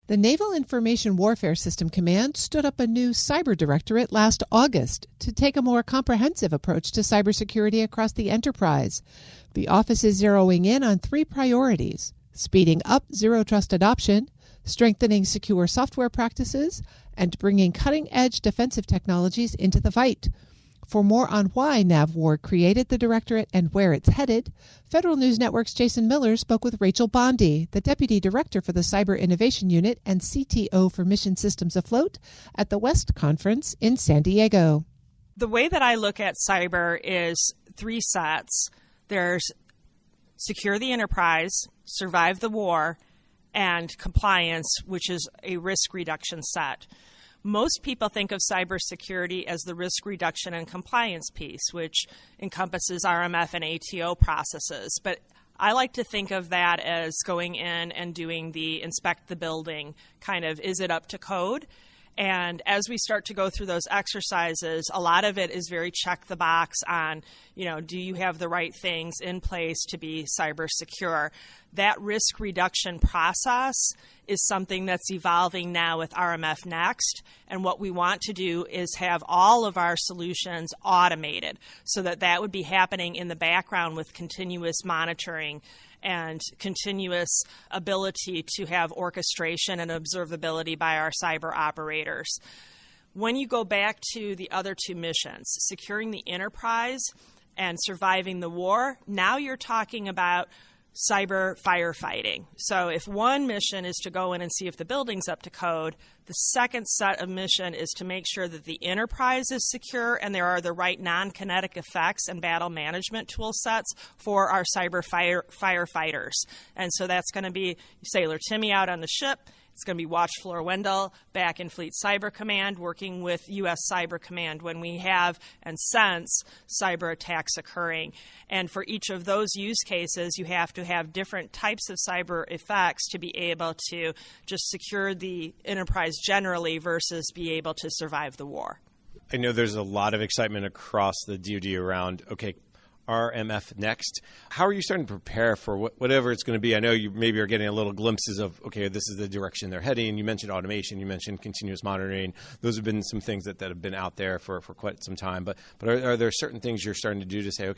The Naval Information Warfare System Command stood up a new cyber directorate last August to take a more comprehensive approach to cybersecurity across the enterprise. The office is zeroing in on 3 priorities: speeding up zero trust adoption, strengthening secure software practices, and bringing cutting-edge defensive technologies into the fight. For more on why Navwar created the directorate and where it's headed, Federal News Network's Jason Miller spoke with Rachel Bondi, the Deputy Director for the Cyber Innovation Unit and CTO for Mission Systems Afloat, at the West Conference in San Diego. The way that I look at cyber is 3 sets. There's secure the enterprise, survive the war, and compliance, which is a risk reduction set. Most people think of cybersecurity as the risk reduction and compliance piece, which encompasses RMF and ATO processes. But I like to think of that as going in and doing the inspect the building, kind of, is it up to code? And as we start to go through those exercises, a lot of it is very check the box on, do you have the right things in place to be cyber secure? That risk reduction process is something that's evolving now with RMF Next. And what we want to do is have all of our solutions automated so that would be happening in the background with continuous monitoring and continuous ability to have orchestration and observability by our cyber operators. When you go back to the other 2 missions, securing the enterprise and surviving the war, now you're talking about cyber firefighting. So if one mission is to go in and see if the building's up to code, the second set of mission is to make sure that the enterprise is secure and there are the right non-kinetic effects and battle management tool sets for our cyber firefighters. And so that's going to be Sailor Timmy out on the ship. It's going to be Watch Floor Wendell back in Fleet Cyber Command, working with U.S. Cyber Command when we have and sense cyber attacks occurring. And for each of those use cases, you have to have different types of cyber effects to be able to just secure the enterprise generally versus be able to survive the war. I know there's a lot of excitement across the DoD around, RMF Next. How are you starting to prepare for whatever it's going to be? I know you maybe are getting a little glimpses of, this is the direction they're heading. You mentioned automation. You mentioned continuous monitoring. Those have been some things that have been out there for quite some time. But are there certain things you're starting to do to say,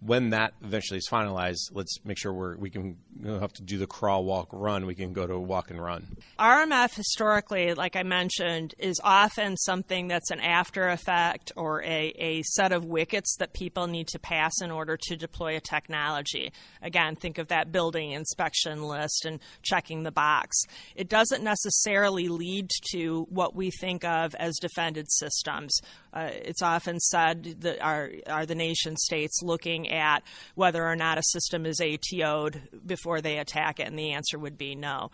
when that eventually is finalized, let's make sure we don't have to do the crawl, walk, run. We can go to walk and run. RMF historically, like I mentioned, is often something that's an after effect or a set of wickets that people need to pass in order to deploy a technology. Again, think of that building inspection list and checking the box. It doesn't necessarily lead to what we think of as defended systems. It's often said that are the nation states looking at whether or not a system is ATO'd before they attack it, and the answer would be no.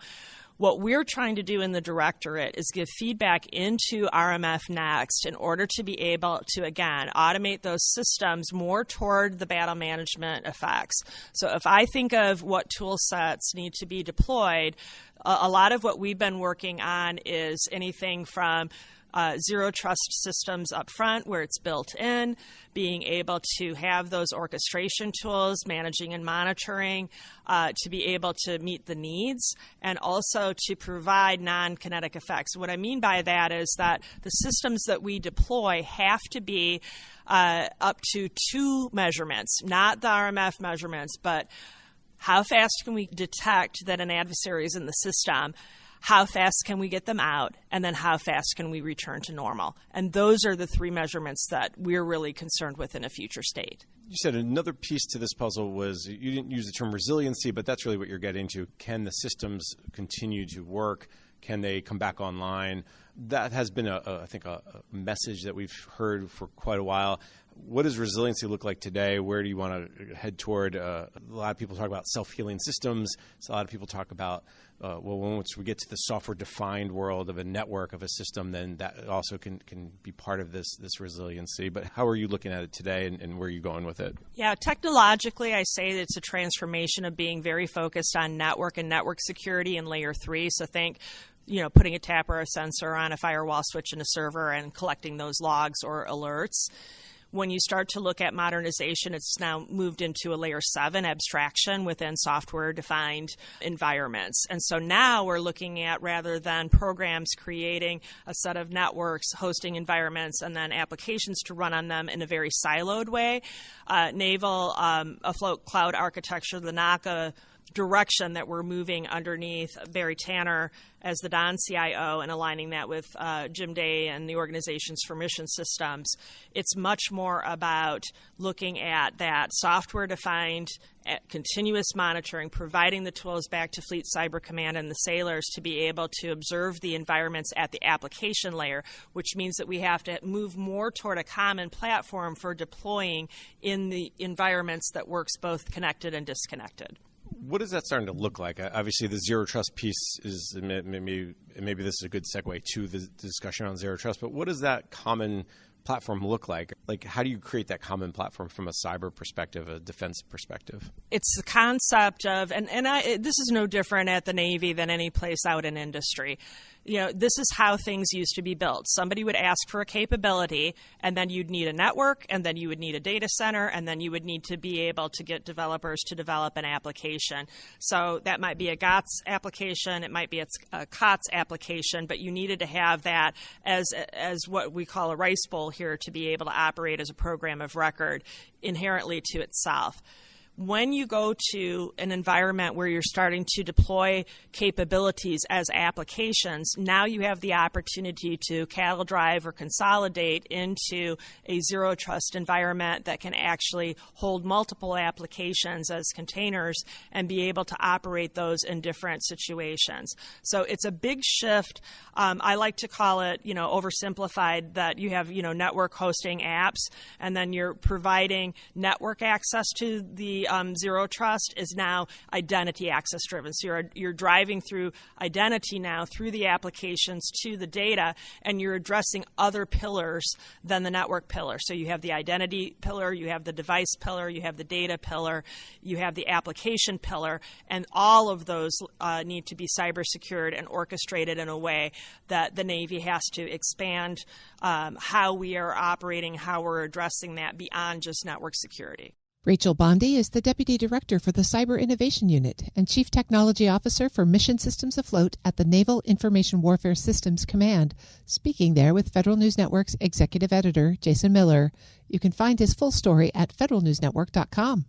What we're trying to do in the directorate is give feedback into RMF Next in order to be able to, again, automate those systems more toward the battle management effects. So if I think of what tool sets need to be deployed, a lot of what we've been working on is anything from zero trust systems up front where it's built in, being able to have those orchestration tools, managing and monitoring, to be able to meet the needs, and also to provide non-kinetic effects. What I mean by that is that the systems that we deploy have to be up to 2 measurements, not the RMF measurements, but how fast can we detect that an adversary is in the system? How fast can we get them out? And then how fast can we return to normal? And those are the 3 measurements that we're really concerned with in a future state. You said another piece to this puzzle was, you didn't use the term resiliency, but that's really what you're getting to. Can the systems continue to work? Can they come back online? That has been, I think, a message that we've heard for quite a while. What does resiliency look like today? Where do you want to head toward? A lot of people talk about self-healing systems. So a lot of people talk about, once we get to the software-defined world of a network, of a system, then that also can be part of this resiliency. But how are you looking at it today, and where are you going with it? Yeah, technologically, I say that it's a transformation of being very focused on network and network security in layer 3. So think, putting a tap or a sensor on a firewall switch in a server and collecting those logs or alerts. When you start to look at modernization, it's now moved into a layer 7 abstraction within software-defined environments. And so now we're looking at, rather than programs creating a set of networks, hosting environments, and then applications to run on them in a very siloed way, Naval afloat cloud architecture, the NACA direction that we're moving underneath Barry Tanner as the Don CIO and aligning that with Jim Day and the Organizations for Mission Systems. It's much more about looking at that software-defined continuous monitoring, providing the tools back to Fleet Cyber Command and the sailors to be able to observe the environments at the application layer, which means that we have to move more toward a common platform for deploying in the environments that works both connected and disconnected. What is that starting to look like? Obviously, the zero trust piece is maybe this is a good segue to the discussion on zero trust. But what does that common platform look like? Like, how do you create that common platform from a cyber perspective, a defense perspective? It's the concept of, this is no different at the Navy than any place out in industry. This is how things used to be built. Somebody would ask for a capability, and then you'd need a network, and then you would need a data center, and then you would need to be able to get developers to develop an application. So that might be a GOTS application, it might be a COTS application, but you needed to have that as what we call a rice bowl here to be able to operate as a program of record inherently to itself. When you go to an environment where you're starting to deploy capabilities as applications, now you have the opportunity to cattle drive or consolidate into a zero trust environment that can actually hold multiple applications as containers and be able to operate those in different situations. So it's a big shift. I like to call it, oversimplified, that you have, network hosting apps, and then you're providing network access to the zero trust is now identity access driven. So you're driving through identity now through the applications to the data, and you're addressing other pillars than the network pillar. So you have the identity pillar, you have the device pillar, you have the data pillar, you have the application pillar, and all of those need to be cyber secured and orchestrated in a way that the Navy has to expand how we are operating, how we're addressing that beyond just network security. Rachel Bondi is the Deputy Director for the Cyber Innovation Unit and Chief Technology Officer for Mission Systems Afloat at the Naval Information Warfare Systems Command, speaking there with Federal News Network's Executive Editor, Jason Miller. You can find his full story at federalnewsnetwork.com.